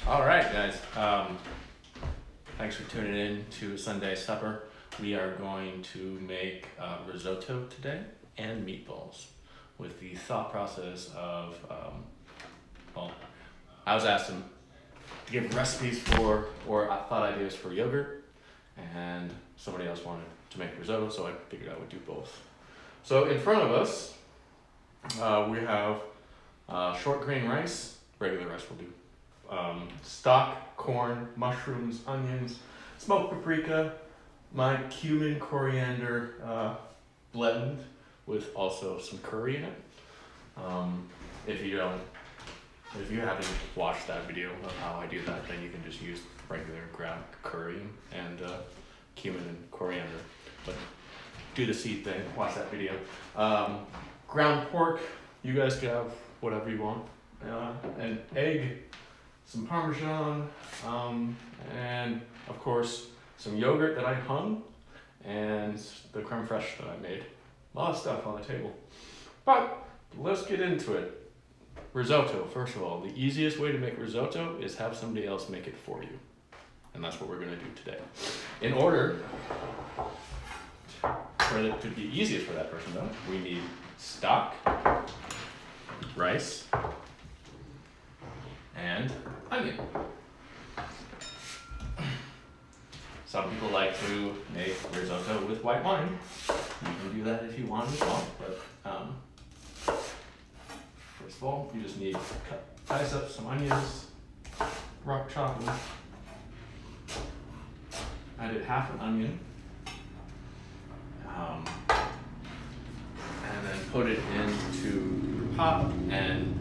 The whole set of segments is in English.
All right, guys. Thanks for tuning in to Sunday Supper. We are going to make risotto today and meatballs with the thought process of, I was asked to give recipes for, or thought ideas for yogurt, and somebody else wanted to make risotto, so I figured I would do both. So in front of us, we have short grain rice, regular rice will do. Stock, corn, mushrooms, onions, smoked paprika, my cumin coriander blend with also some curry in it. If you haven't watched that video of how I do that, then you can just use regular ground curry and cumin and coriander. But do the seed thing, watch that video. Ground pork, you guys can have whatever you want. An egg, some Parmesan, and of course some yogurt that I hung, and the creme fraiche that I made. A lot of stuff on the table. But let's get into it. Risotto, first of all, the easiest way to make risotto is have somebody else make it for you. And that's what we're gonna do today. In order for it to be easiest for that person though, we need stock, rice, and onion. Some people like to make risotto with white wine. You can do that if you want as well, but first of all, you just need to dice up some onions, rough chop them. I did half an onion, and then put it into the pot and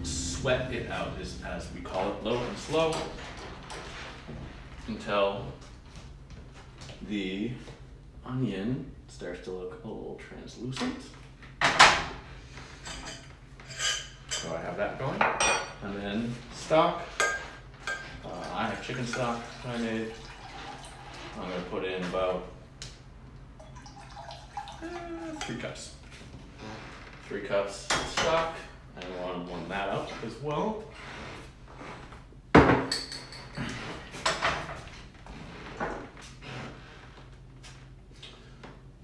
sweat it out, as we call it, low and slow, until the onion starts to look a little translucent. So I have that going. And then stock. I have chicken stock that I made. I'm going to put in about 3 cups. 3 cups of stock. And I want to warm that up as well.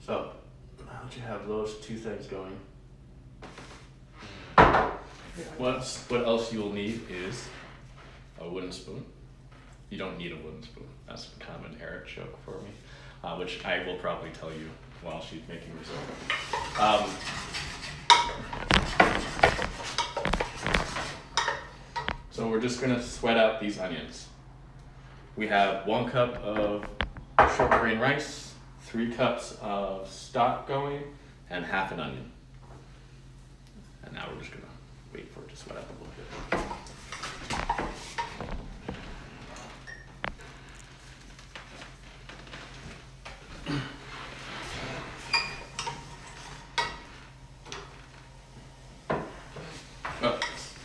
So, now that you have those 2 things going, what else you'll need is a wooden spoon. You don't need a wooden spoon. That's kind of an Eric joke for me, which I will probably tell you while she's making risotto. So we're just gonna sweat out these onions. We have 1 cup of short grain rice, 3 cups of stock going, and half an onion. And now we're just gonna wait for it to sweat up a little bit. Well,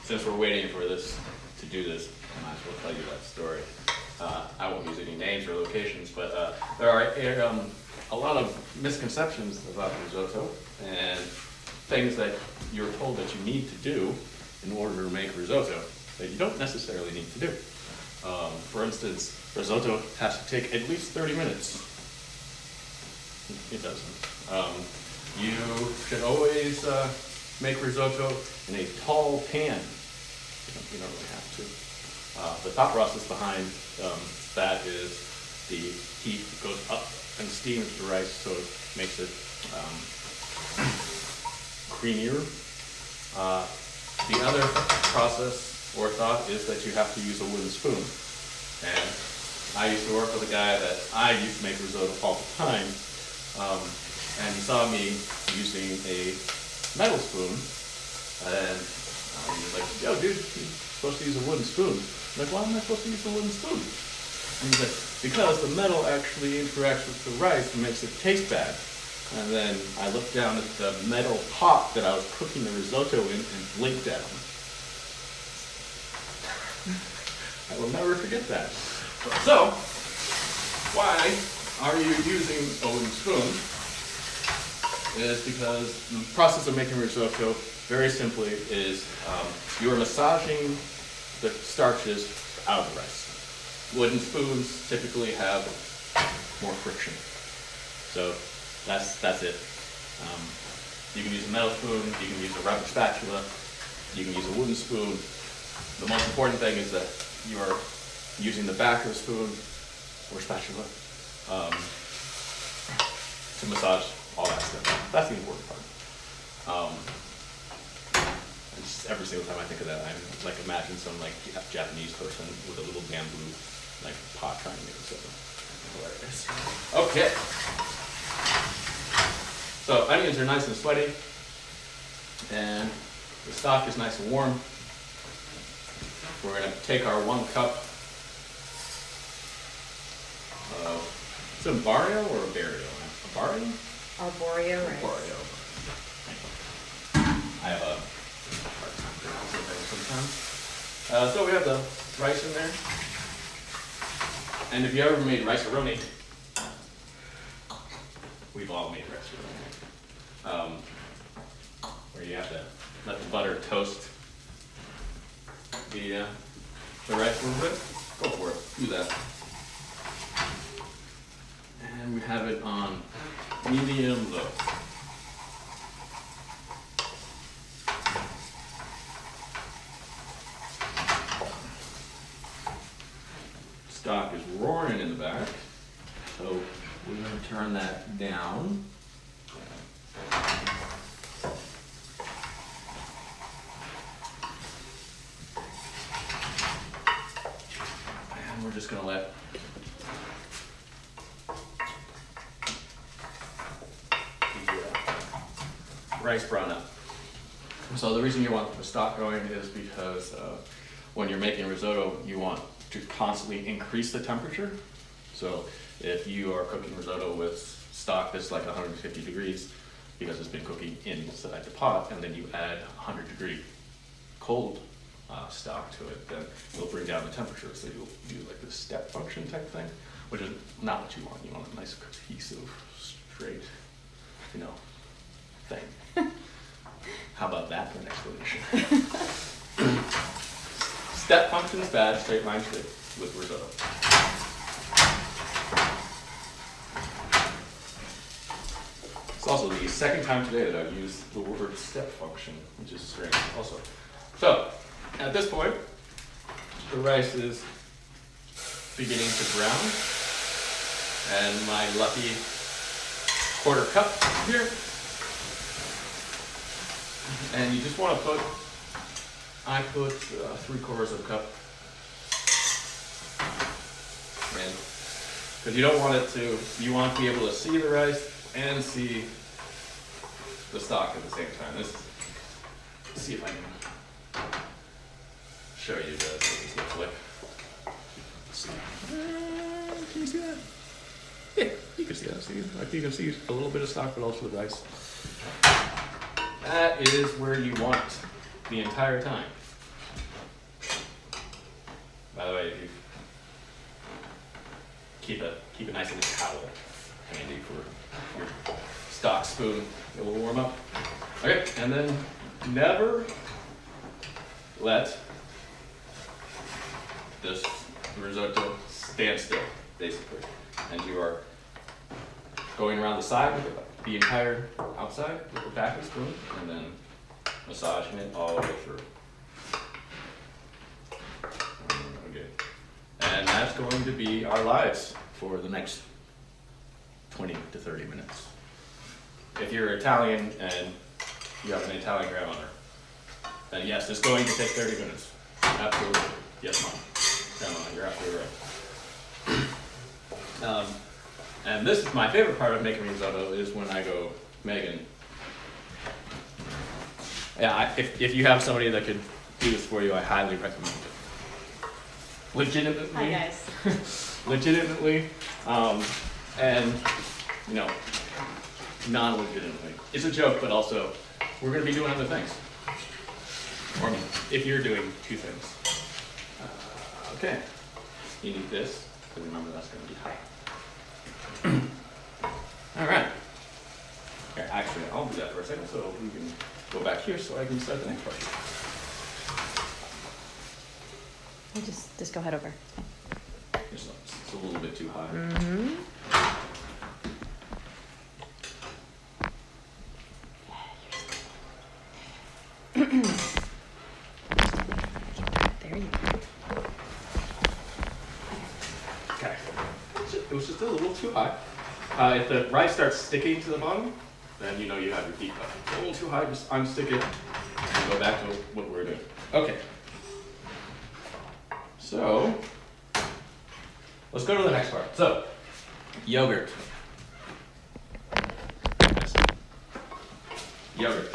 since we're waiting for this to do this, I might as well tell you that story. I won't use any names or locations, but there are a lot of misconceptions about risotto and things that you're told that you need to do in order to make risotto that you don't necessarily need to do. For instance, risotto has to take at least 30 minutes. It doesn't. You should always make risotto in a tall pan. You don't really have to. The thought process behind that is the heat goes up and steams the rice, so it makes it creamier. The other process or thought is that you have to use a wooden spoon. And I used to work with a guy that I used to make risotto all the time, and he saw me using a metal spoon, and he was like, "Yo, dude, you're supposed to use a wooden spoon." I'm like, "Why am I supposed to use a wooden spoon?" And he's like, "Because the metal actually interacts with the rice and makes it taste bad." And then I looked down at the metal pot that I was cooking the risotto in and blinked at him. I will never forget that. So, why are you using a wooden spoon? Is because the process of making risotto, very simply, is you are massaging the starches out of the rice. Wooden spoons typically have more friction. So that's it. You can use a metal spoon, you can use a rubber spatula, you can use a wooden spoon. The most important thing is that you are using the back of the spoon or spatula to massage all that stuff. That's the important part. And just every single time I think of that, I'm like imagine some like Japanese person with a little bamboo like pot trying to make it so hilarious. Okay. So onions are nice and sweaty, and the stock is nice and warm. We're going to take our 1 cup of, is it a barrio or a barrio? A barrio? Arborio rice. Barrio. I have a hard time pronouncing things sometimes. So we have the rice in there. And if you ever made rice-a-roni, we've all made rice-a-roni. Where you have to let the butter toast the rice a little bit. Go for it. Do that. And we have it on medium low. Stock is roaring in the back, so we're going to turn that down. And we're just going to let the rice brown up. So the reason you want the stock going is because when you're making risotto, you want to constantly increase the temperature. So if you are cooking risotto with stock that's like 150 degrees, because it's been cooking inside the pot, and then you add 100-degree cold stock to it, then it'll bring down the temperature. So you'll do like this step function type thing, which is not what you want. You want a nice cohesive, straight, thing. How about that for an explanation? Step function is bad, straight line's good with risotto. It's also the second time today that I've used the word step function, which is strange also. So, at this point, the rice is beginning to brown, and my lucky 1/4 cup here. And you just want to put, I put 3/4 cup in, because you don't want it to, you want to be able to see the rice and see the stock at the same time. Let's see if I can show you guys what this looks like. Let's see. Can you see that? Yeah, you can see that. See, like you can see a little bit of stock, but also the rice. That is where you want it the entire time. By the way, if you keep a nice little towel handy for your stock spoon, it will warm up. Okay, and then never let this risotto stand still, basically. And you are going around the side with the entire outside with the back of the spoon, and then massaging it all the way through. Okay. And that's going to be our lives for the next 20 to 30 minutes. If you're Italian and you have an Italian grandmother, then yes, it's going to take 30 minutes. Absolutely. Yes, Mom. Grandma, you're absolutely right. And this is my favorite part of making risotto is when I go, Megan, yeah, if you have somebody that could do this for you, I highly recommend it. Legitimately. Hi, guys. Legitimately, and, non-legitimately. It's a joke, but also, we're going to be doing other things. Or if you're doing 2 things. Okay. You need this, because remember that's going to be hot. All right. Here, actually, I'll do that for a second, so we can go back here so I can start the next part. Just go head over. It's a little bit too high. Mm-hmm. There you go. Okay. It was just a little too high. If the rice starts sticking to the bottom, then you know you have your heat up. It's a little too high, just unstick it and go back to what we're doing. Okay. So, let's go to the next part. So, yogurt. Yogurt.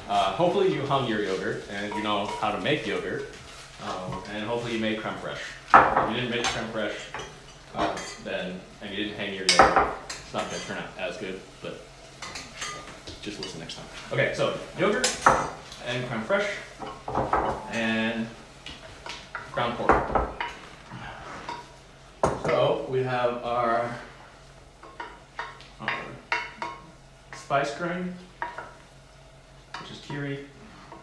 Hopefully you hung your yogurt and you know how to make yogurt. And hopefully you made creme fraiche. If you didn't make creme fraiche, and you didn't hang your yogurt, it's not going to turn out as good, but just listen next time. Okay, so yogurt and creme fraiche and ground pork. So we have our spice grind, which is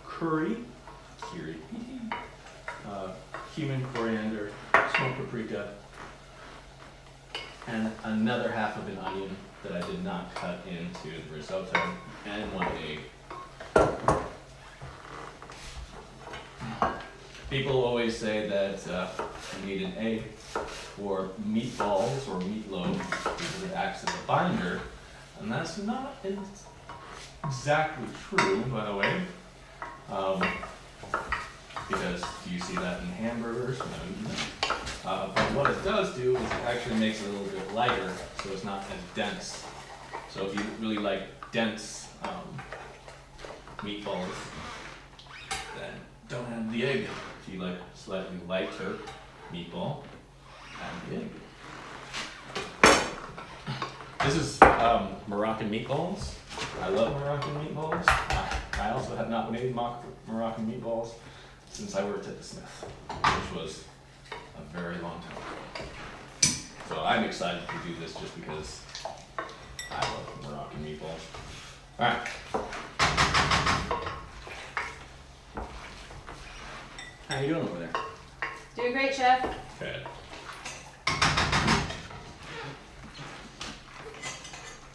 curry, cumin, coriander, smoked paprika, and another half of an onion that I did not cut into the risotto, and 1 egg. People always say that you need an egg for meatballs or meatloaf because it acts as a binder, and that's not exactly true, by the way. Because you see that in hamburgers? No, you don't. But what it does do is it actually makes it a little bit lighter, so it's not as dense. So if you really like dense meatballs, then don't add the egg. If you like slightly lighter meatball, add the egg. This is Moroccan meatballs. I love Moroccan meatballs. I also have not made Moroccan meatballs since I worked at the Smith, which was a very long time ago. So I'm excited to do this just because I love Moroccan meatballs. Alright. How you doing over there? Doing great, chef. Good.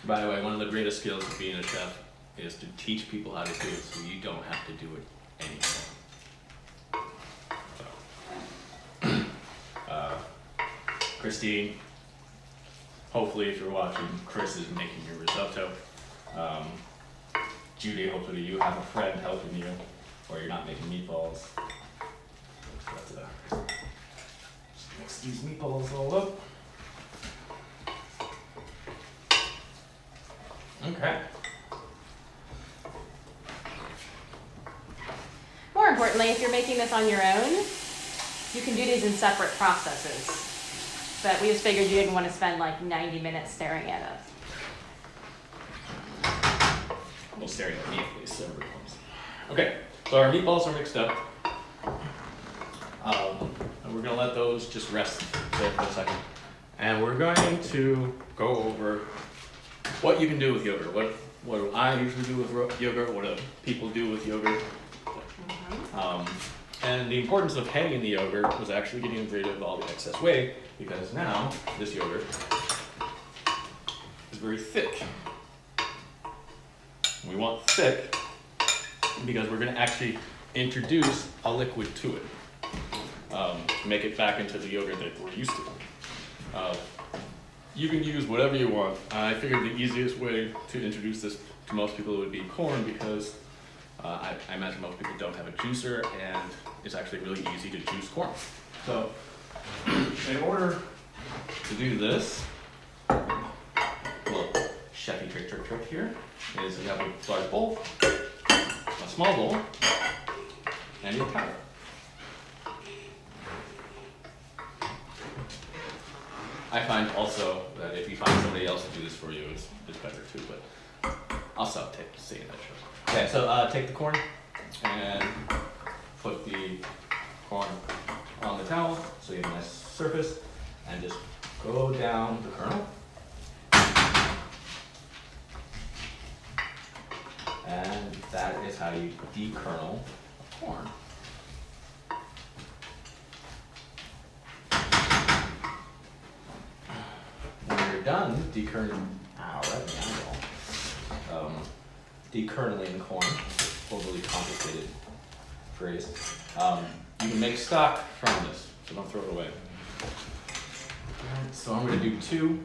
By the way, one of the greatest skills of being a chef is to teach people how to do it so you don't have to do it anymore. Christine, hopefully if you're watching, Chris is making your risotto. Judy, hopefully you have a friend helping you, or you're not making meatballs. Let's mix these meatballs all up. Okay. More importantly, if you're making this on your own, you can do these in separate processes. But we just figured you didn't want to spend like 90 minutes staring at us. Well, staring at me at least, so okay, so our meatballs are mixed up. And we're going to let those just rest there for a second. And we're going to go over what you can do with yogurt. What do I usually do with yogurt? What do people do with yogurt? And the importance of hanging the yogurt was actually getting rid of all the excess whey, because now this yogurt is very thick. We want thick because we're going to actually introduce a liquid to it to make it back into the yogurt that we're used to. You can use whatever you want. I figured the easiest way to introduce this to most people would be corn, because I imagine most people don't have a juicer, and it's actually really easy to juice corn. So, in order to do this, well, chefy trick here is you have a large bowl, a small bowl, and your powder. I find also that if you find somebody else to do this for you, it's better too, but I'll stop saying that shit. Okay, so take the corn and put the corn on the towel so you have a nice surface, and just go down the kernel. And that is how you dekernel corn. done dekernelling corn, overly complicated phrase, you can make stock from this, so don't throw it away. Alright, so I'm going to do 2.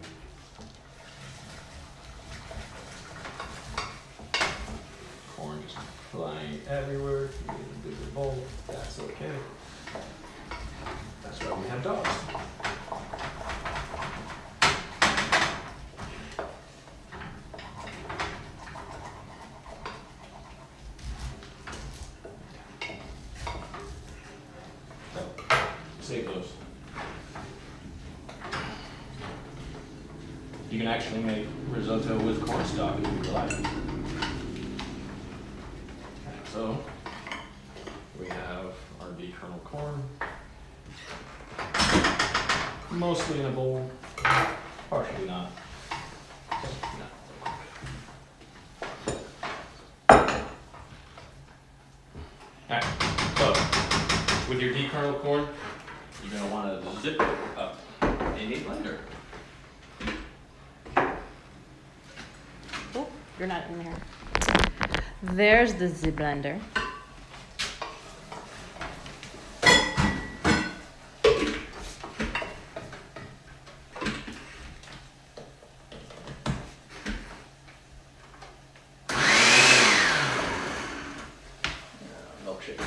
Corn just flying everywhere. You get a bigger bowl. That's okay. That's why we have dogs. So, save those. You can actually make risotto with cornstalk if you like. So, we have our dekerneled corn, mostly in a bowl, partially not. Alright, so with your dekerneled corn, you're going to want to zip it up in a blender. Oh, you're not in there. There's the Z blender. Milkshake.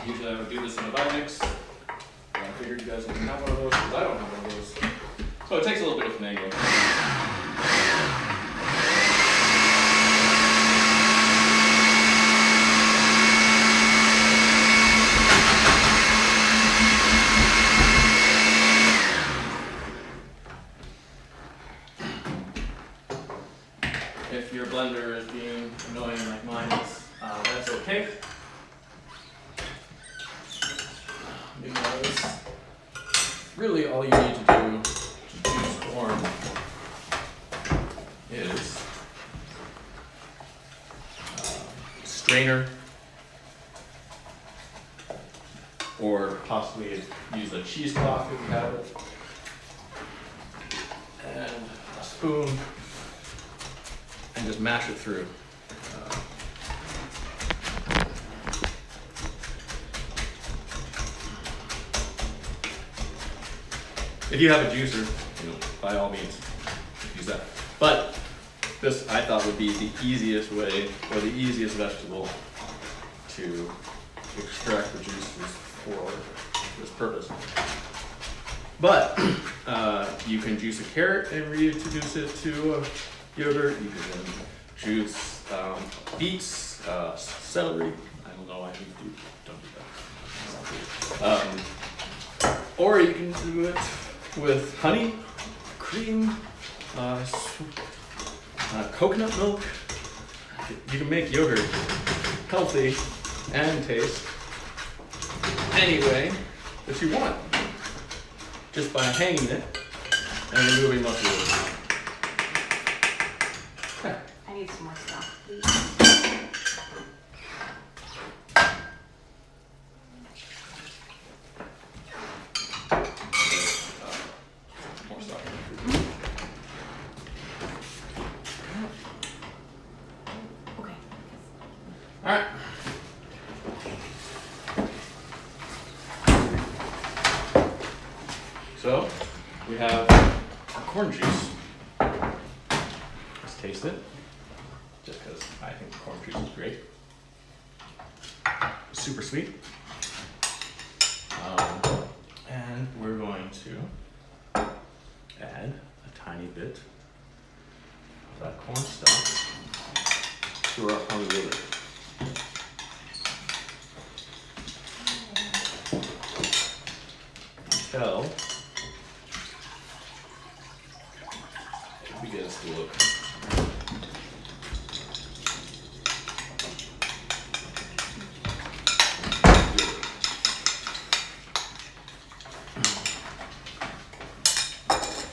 Usually I would do this in a Vitamix, but I figured you guys didn't have one of those because I don't have one of those. So it takes a little bit of finagling. If your blender is being annoying like mine is, that's okay. Because really all you need to do to juice corn is strainer, or possibly use a cheesecloth if you have it, and a spoon, and just mash it through. If you have a juicer, by all means, use that. But this, I thought, would be the easiest way, or the easiest vegetable to extract the juices for this purpose. But you can juice a carrot and reintroduce it to yogurt. You can juice beets, celery. I don't know why you don't do that. Or you can do it with honey, cream, coconut milk. You can make yogurt healthy and taste any way that you want, just by hanging it and removing most of it. Okay. I need some more stuff, please. More stuff. Okay. All right. So we have our corn juice. Let's taste it, just because I think the corn juice is great. Super sweet. And we're going to add a tiny bit of that cornstarch to our honey yogurt. Until it begins to look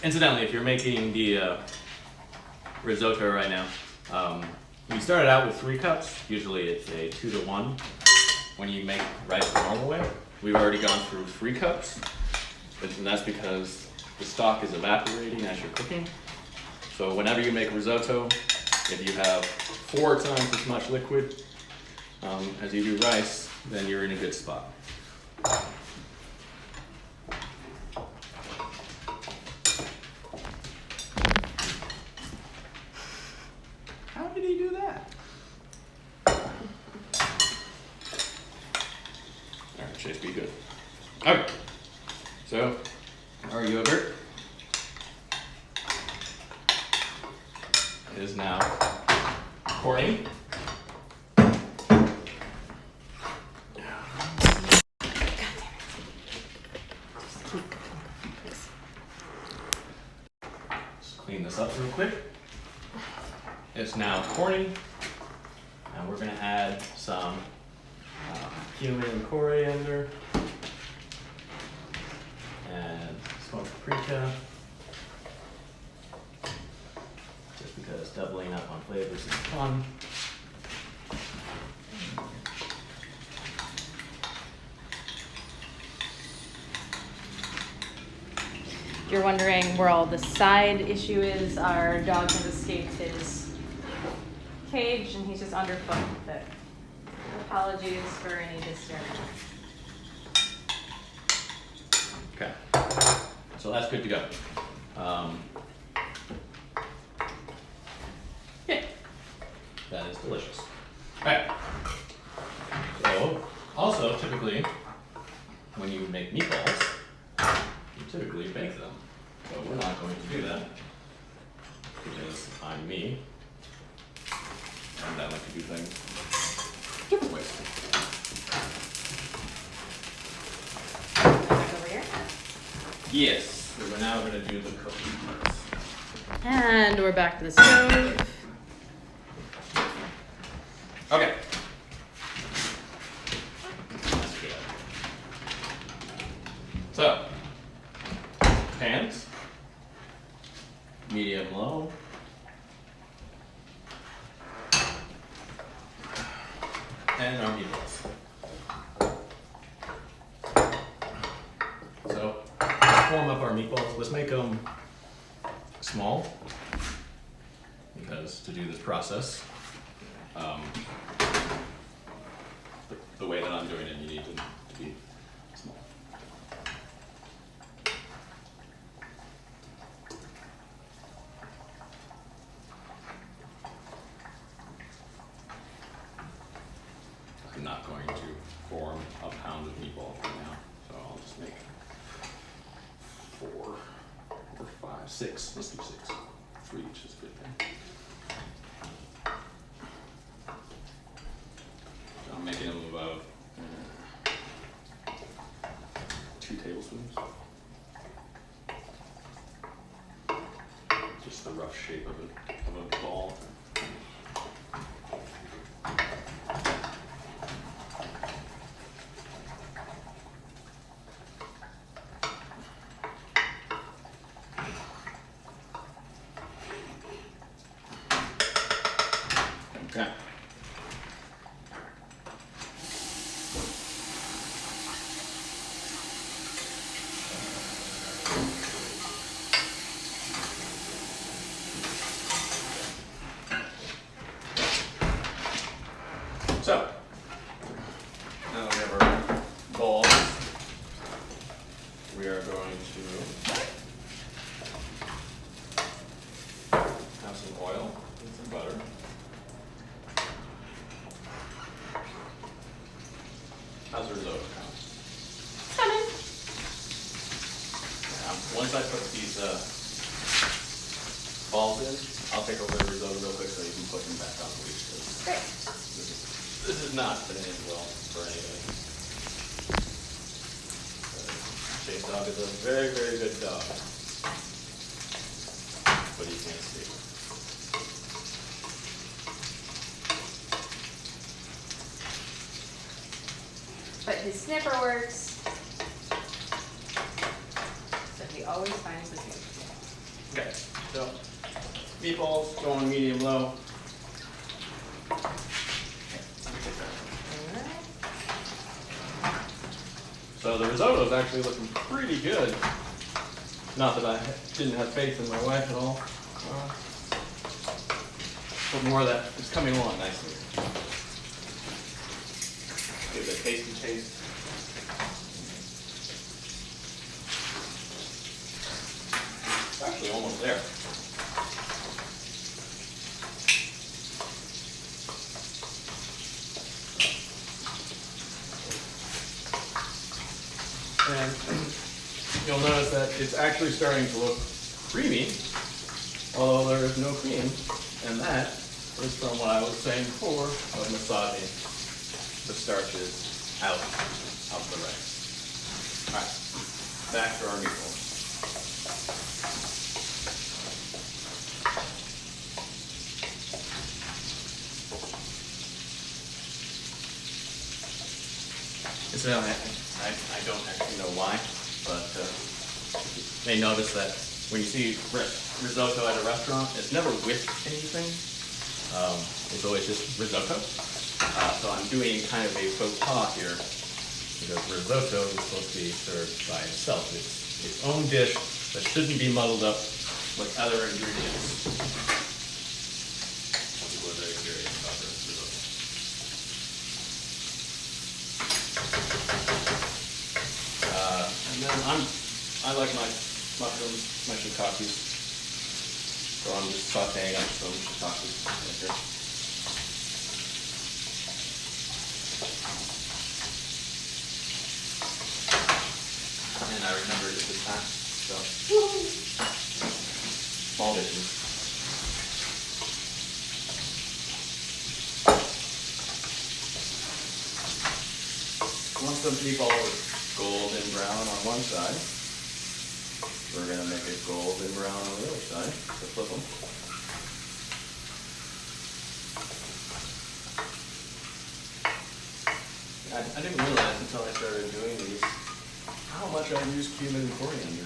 Incidentally, if you're making the risotto right now, we started out with 3 cups. Usually it's a 2-to-1 when you make rice the normal way. We've already gone through 3 cups, and that's because the stock is evaporating as you're cooking. So whenever you make risotto, if you have 4 times as much liquid as you do rice, then you're in a good spot. How did he do that? Alright, Chase, be good. Okay, so our yogurt is now corny. Just clean this up real quick. It's now corny, and we're gonna add some cumin and coriander and smoked paprika, just because doubling up on flavors is fun. If you're wondering where all the side issue is, our dog has escaped his cage and he's just underfoot with it. Apologies for any disturbance. Okay, so that's good to go. Yeah, that is delicious. All right. So, also typically, when you make meatballs, you typically bake them. So we're not going to do that because I'm me, and I like to do things different ways. Back over here. Yes, so we're now going to do the cooking parts. And we're back to the stove. Okay. That's good. So, pans, medium low. And our meatballs. So, let's form up our meatballs. Let's make them small, because to do this process, the way that I'm doing it, you need them to be small. I'm not going to form a pound of meatball right now, so I'll just make 4 or 5, 6. Let's do 6. 3 each is good then. So I'm making them about 2 tablespoons. Just the rough shape of a ball. Okay. So, now that we have our balls, we are going to have some oil and some butter. How's the risotto coming? Coming. Once I put these balls in, I'll take over the risotto real quick so you can put them back on the leash. Great. This is not fitting in well for anybody. Chase dog is a very, very good dog, but he can't see. his sniffer works. So he always finds the food. Okay, so meatballs going medium low. Alright. So the risotto is actually looking pretty good. Not that I didn't have faith in my wife at all. But more of that is coming along nicely. Give it a tasty taste. It's actually almost there. And you'll notice that it's actually starting to look creamy, although there is no cream, and that is from what I was saying before of massaging the starches out of the rice. All right, back to our meatballs. So I don't actually know why, but you may notice that when you see risotto at a restaurant, it's never with anything. It's always just risotto. So I'm doing kind of a faux pas here, because risotto is supposed to be served by itself. It's its own dish that shouldn't be muddled up with other ingredients. People are very curious about this risotto. And then I like my mushrooms, my shiitakes. So I'm just sauteing up some shiitakes right here. And I remembered it this time, so small dishes. Once the meatball is golden brown on one side, we're going to make it golden brown on the other side. So flip them. I didn't realize until I started doing these how much I use cumin and coriander.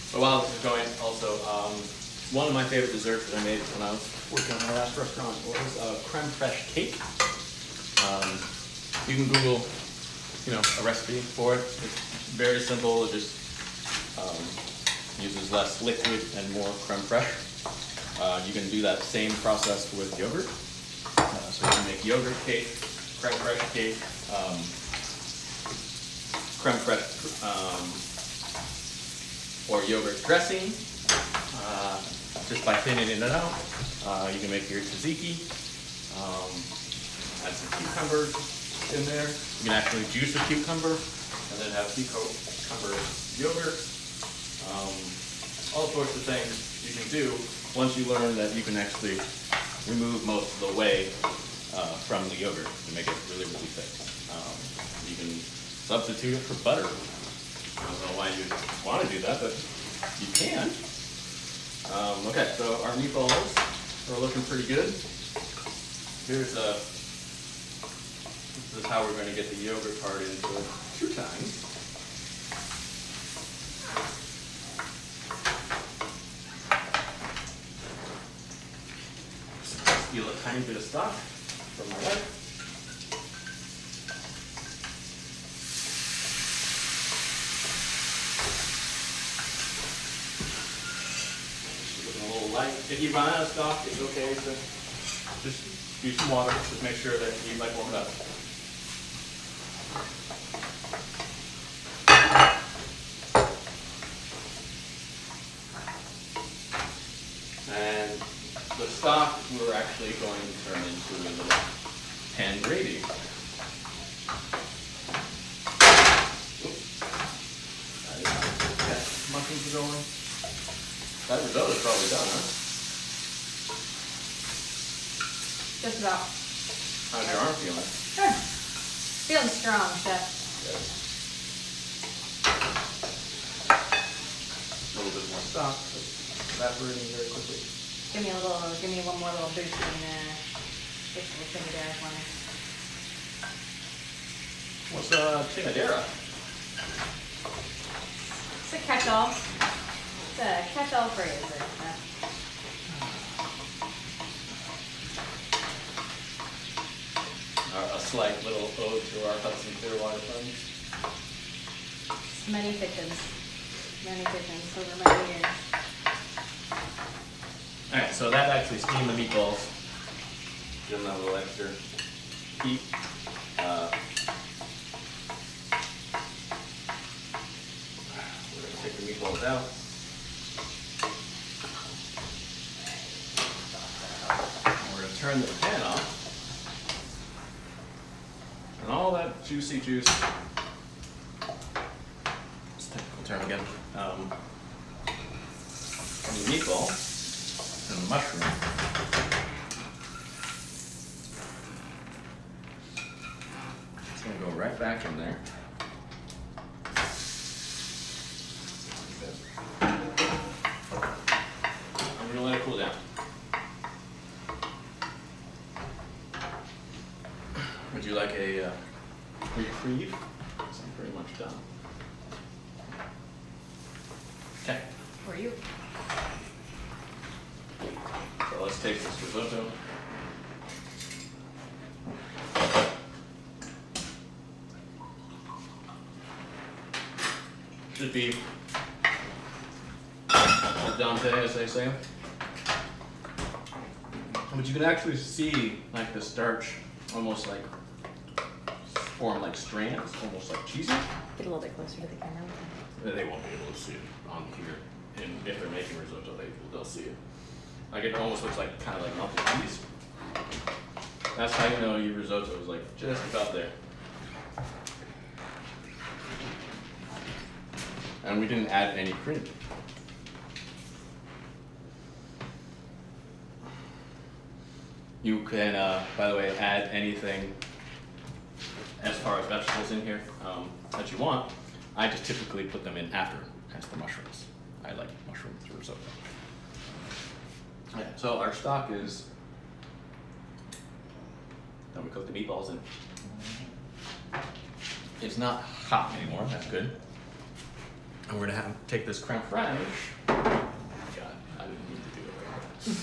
So while this is going, also, one of my favorite desserts that I made when I was working on my last restaurant was creme fraiche cake. You can Google, a recipe for it. It's very simple. It just uses less liquid and more creme fraiche. You can do that same process with yogurt. So you can make yogurt cake, creme fraiche cake, creme fraiche. Or yogurt dressing, just by thinning it out. You can make your tzatziki, add some cucumbers in there. You can actually juice a cucumber and then have cucumber yogurt. All sorts of things you can do once you learn that you can actually remove most of the whey from the yogurt to make it really, really thick. You can substitute it for butter. I don't know why you'd want to do that, but you can. Okay, so our meatballs are looking pretty good. This is how we're going to get the yogurt part into 2 times. Steal a tiny bit of stock from my wife. Light. If you run out of stock, it's okay to just use some water. Just make sure that you like warm it up. And the stock we're actually going to turn into a little pan gravy. Mushrooms are going. That risotto's probably done, huh? Just about. How's your arm feeling? Good. Feeling strong, chef. A little bit more stock, so it's evaporating very quickly. Give me one more little boost in this little Trinidad for me. What's Trinidera? It's a catch-all. It's a catch-all phrase there, chef. A slight little ode to our Hudson Clearwater friends. Many pigeons over many years. Alright, so that actually steamed the meatballs. Give them a little extra heat. We're going to take the meatballs out. And we're going to turn the pan off. And all that juicy juice, it's a technical term again, from the meatball and the mushroom. It's going to go right back in there. I'm going to let it cool down. Would you like a reprieve? Because I'm pretty much done. Okay, For you. so let's taste this risotto. Should be al dente, as they say. But you can actually see like the starch almost like form like strands, almost like cheesy. Get a little bit closer to the camera. They won't be able to see it on here. And if they're making risotto, they'll see it. Like it almost looks like kind of like melted cheese. That's how you know your risotto is like just about there. And we didn't add any cream. You can, by the way, add anything as far as vegetables in here that you want. I just typically put them in after, hence the mushrooms. I like mushrooms for risotto. Yeah, so our stock is, then we cook the meatballs in. It's not hot anymore, that's good. And we're gonna take this creme fraiche. God, I didn't need to do it like that.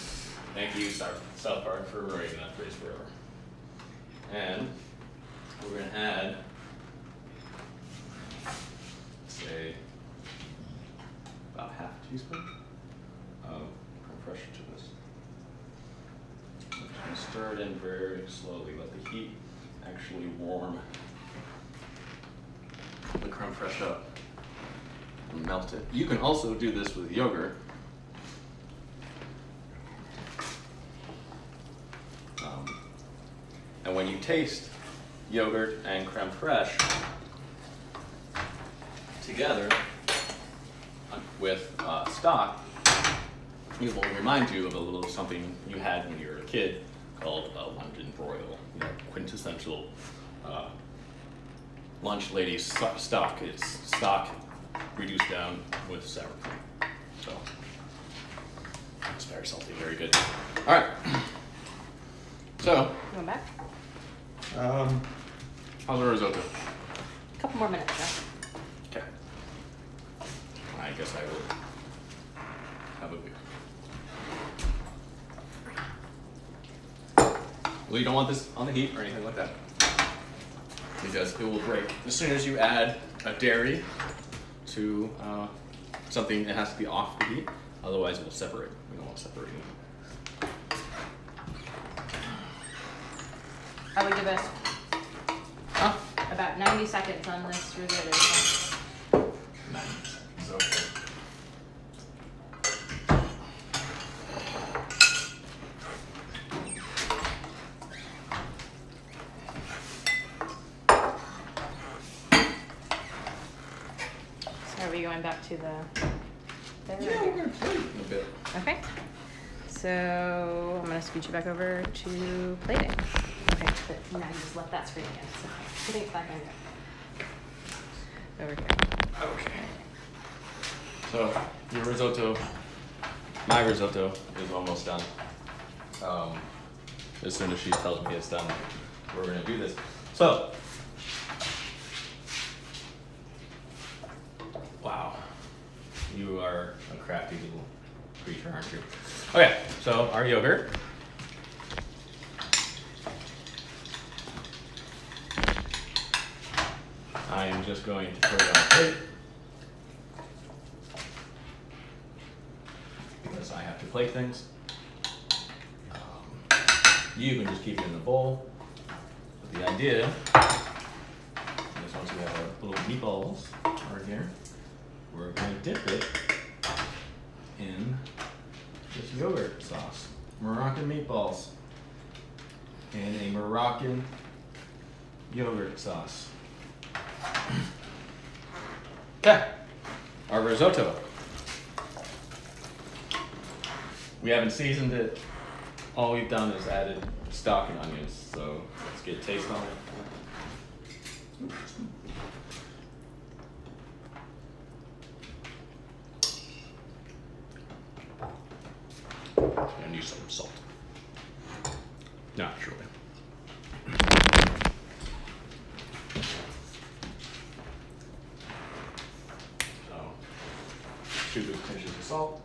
Thank you, South Park, for ruining that phrase forever. And we're gonna add, say, about half a teaspoon of creme fraiche to this. So just gonna stir it in very slowly. Let the heat actually warm the creme fraiche up and melt it. You can also do this with yogurt. And when you taste yogurt and creme fraiche together with stock, it will remind you of a little something you had when you were a kid called a London broil. You know, quintessential lunch lady stock. It's stock reduced down with sour cream. So it's very salty, very good. All right. So, Going back? how's the risotto? A couple more minutes, chef. Okay. I guess I will have a beer. Well, you don't want this on the heat or anything like that, because it will break as soon as you add a dairy to something that has to be off the heat. Otherwise, it will separate. We don't want to separate it. I would give us Huh? about 90 seconds on this risotto. Nice. So good. So are we going back to the... Yeah, we're gonna play in a bit. Okay. So I'm gonna scooch you back over to plating. Okay. Okay, but now you just let that screen again. So putting it back on you. Over here. Okay. So your risotto, my risotto is almost done. As soon as she tells me it's done, we're gonna do this. So, wow, you are a crafty little creature, aren't you? Okay, so our yogurt. I am just going to put it on a plate because I have to plate things. You can just keep it in the bowl. But the idea is once we have our little meatballs right here, we're going to dip it in this yogurt sauce. Moroccan meatballs in a Moroccan yogurt sauce. Okay, our risotto. We haven't seasoned it. All we've done is added stock and onions, so let's get a taste on it. I need some salt. Naturally. So, 2 big pinches of salt.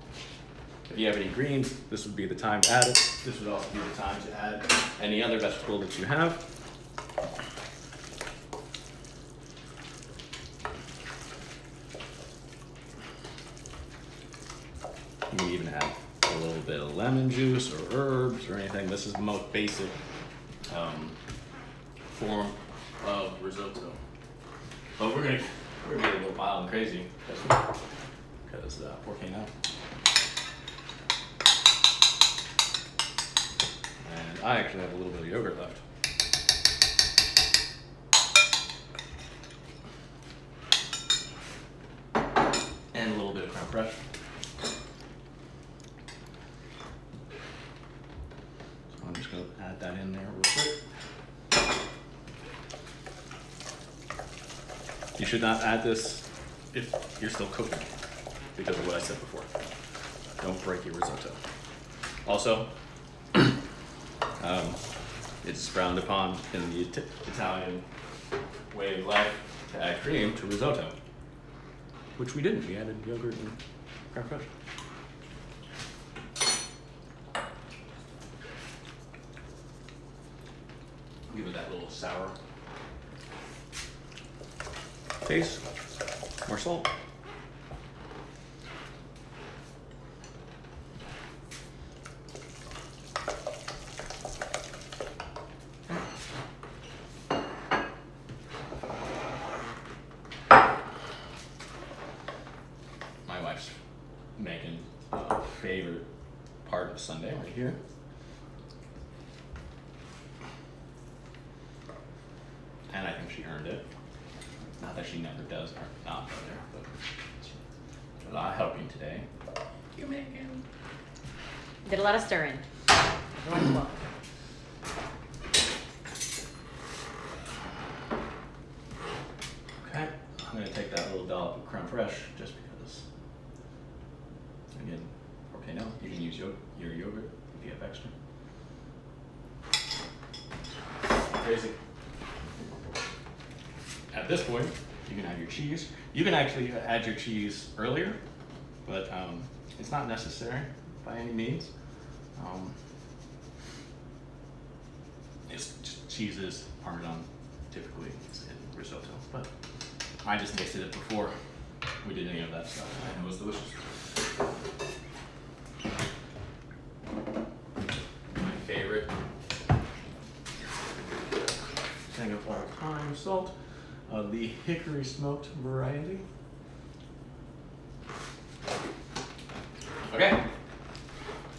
If you have any greens, this would be the time to add it. This would also be the time to add any other vegetable that you have. You can even add a little bit of lemon juice or herbs or anything. This is the most basic form of risotto. But we're gonna get a little wild and crazy because volcano. And I actually have a little bit of yogurt left. And a little bit of crème fraîche. So I'm just going to add that in there real quick. You should not add this if you're still cooking because of what I said before. Don't break your risotto. Also, it's frowned upon in the Italian way of life to add cream to risotto, which we didn't. We added yogurt and crème fraîche. Give it that little sour taste. More salt. My wife's making a favorite part of Sunday right here. And I think she earned it. Not that she never does not go there, but a lot of helping today. You making? Did a lot of stirring. Everyone's welcome. Okay, I'm gonna take that little dollop of crème fraîche just because. Again, okay, no, you can use your yogurt if you have extra. Crazy. At this point, you can add your cheese. You can actually add your cheese earlier, but it's not necessary by any means. It's just cheese is Parmesan typically in risotto, but I just tasted it before we did any of that stuff, and it was delicious. My favorite thing of all time, salt. The hickory smoked variety. Okay,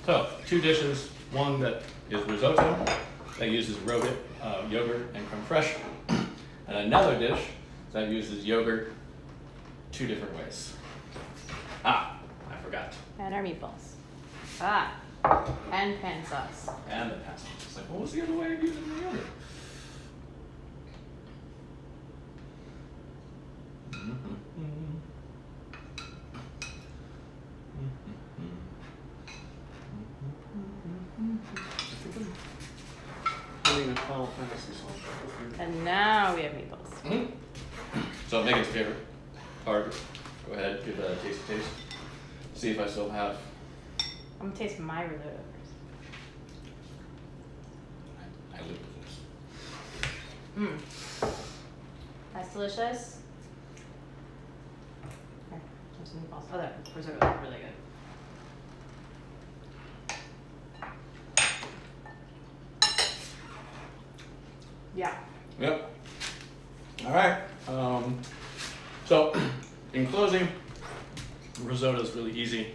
so 2 dishes. One that is risotto that uses yogurt and crème fraîche, and another dish that uses yogurt 2 different ways. I forgot. And our meatballs. Ah, And pan sauce. And the pan sauce. It's like, what was the other way of using the yogurt? Final Fantasy song. And now we have meatballs. So Megan's favorite part. Go ahead, give that a taste. See if I still have. I'm gonna taste my risotto first. I live with this. That's delicious. Okay, have some meatballs. Oh, that risotto is really good. Yeah. Yep. All right. So, in closing, risotto is really easy,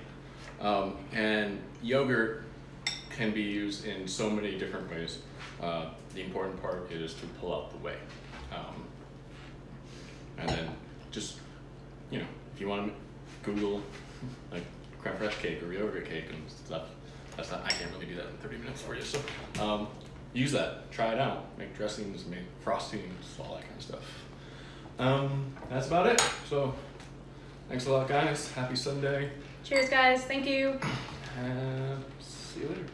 and yogurt can be used in so many different ways. The important part is to pull out the whey, and then just if you want to Google like creme fraiche cake or yogurt cake and stuff. That's not. I can't really do that in 30 minutes for you. So. Use that, try it out, make dressings, make frostings, all that kind of stuff. That's about it. So, thanks a lot, guys. Happy Sunday. Cheers, guys. Thank you. And see you later.